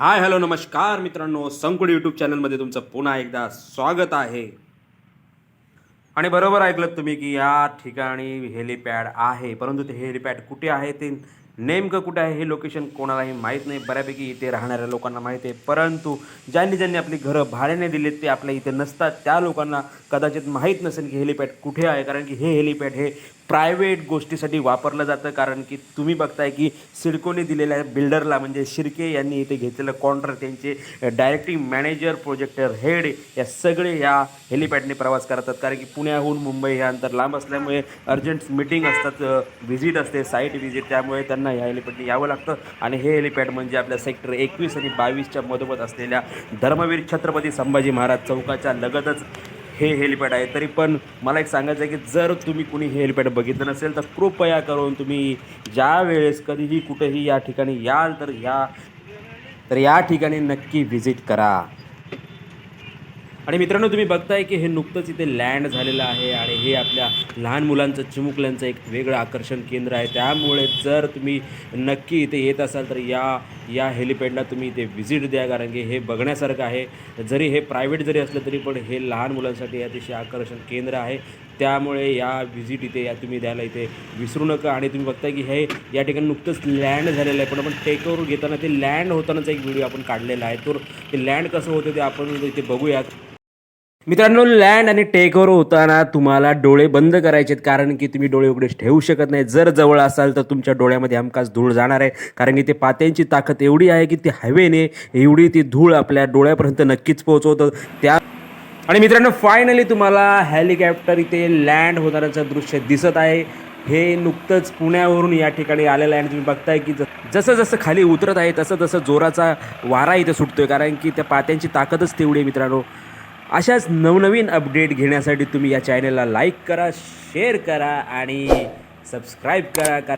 Hi hello नमस्कार मित्रांनो, संकुड YouTube चॅनलमध्ये तुमचं पुन्हा एकदा स्वागत आहे. आणि बरोबर ऐकलं तुम्ही की या ठिकाणी हेलिपॅड आहे, परंतु ते हेलिपॅड कुठे आहे, ते नेमकं कुठे आहे हे लोकेशन कोणालाही माहीत नाही. बऱ्यापैकी इथे राहणाऱ्या लोकांना माहीत आहे, परंतु ज्यांनी ज्यांनी आपली घरं भाड्याने दिलेत ते आपल्या इथे नसतात, त्या लोकांना कदाचित माहीत नसेल की हेलिपॅड कुठे आहे. कारण की हे हेलिपॅड हे प्रायव्हेट गोष्टीसाठी वापरलं जातं. कारण की तुम्ही बघताय की सिडकोने दिलेल्या बिल्डरला म्हणजे शिर्के यांनी इथे घेतलेलं कॉन्ट्रॅक्ट, त्यांचे डायरेक्टिंग मॅनेजर, प्रोजेक्टर हेड या सगळे या हेलिपॅडने प्रवास करतात. कारण की पुण्याहून मुंबई हे अंतर लांब असल्यामुळे अर्जंट मीटिंग असतात, व्हिजिट असते, साईट व्हिजिट, त्यामुळे त्यांना ह्या हेलिपॅडने यावं लागतं. आणि हे हेलिपॅड म्हणजे आपल्या सेक्टर 21 आणि 22च्या मधोमध असलेल्या धर्मवीर छत्रपती संभाजी महाराज चौकाच्या लगतच हे हेलिपॅड आहे. तरी पण मला एक सांगायचं आहे की जर तुम्ही कुणी हे हेलिपॅड बघितलं नसेल तर कृपया करून तुम्ही ज्या वेळेस कधीही कुठेही या ठिकाणी याल तर या ठिकाणी नक्की व्हिजिट करा. आणि मित्रांनो, तुम्ही बघताय की हे नुकतंच इथे लँड झालेलं आहे आणि हे आपल्या लहान मुलांचं, चिमुकल्यांचं एक वेगळं आकर्षण केंद्र आहे. त्यामुळे जर तुम्ही नक्की इथे येत असाल तर या या हेलिपॅडला तुम्ही इथे व्हिजिट द्या. कारण की हे बघण्यासारखं आहे. जरी हे प्रायव्हेट जरी असलं तरी पण हे लहान मुलांसाठी अतिशय आकर्षण केंद्र आहे. त्यामुळे या व्हिजिट इथे या तुम्ही द्यायला इथे विसरू नका. आणि तुम्ही बघताय की हे या ठिकाणी नुकतंच लँड झालेलं आहे, पण आपण टेकओव्हर घेताना ते लँड होतानाचा एक व्हिडिओ आपण काढलेला आहे. तर ते लँड कसं होतं ते आपण इथे बघूया. मित्रांनो, लँड आणि टेकओव्हर होताना तुम्हाला डोळे बंद करायचे आहेत. कारण की तुम्ही डोळे उघडेच ठेवू शकत नाही. जर जवळ असाल तर तुमच्या डोळ्यामध्ये हमखास धूळ जाणार आहे. कारण की ते पात्यांची ताकद एवढी आहे की ते हवेने एवढी ती धूळ आपल्या डोळ्यापर्यंत नक्कीच पोहोचवतं. आणि मित्रांनो, फायनली तुम्हाला हेलिकॉप्टर इथे लँड होणाऱ्याचं दृश्य दिसत आहे. हे नुकतंच पुण्यावरून या ठिकाणी आलेलं आहे आणि तुम्ही बघताय की जसं जसं खाली उतरत आहे तसं तसं जोराचा वारा इथे सुटतोय. कारण की त्या पात्यांची ताकदच तेवढी आहे. मित्रांनो, अशाच नवनवीन अपडेट घेण्यासाठी तुम्ही या चॅनलला लाईक करा, शेअर करा आणि सबस्क्राईब करा.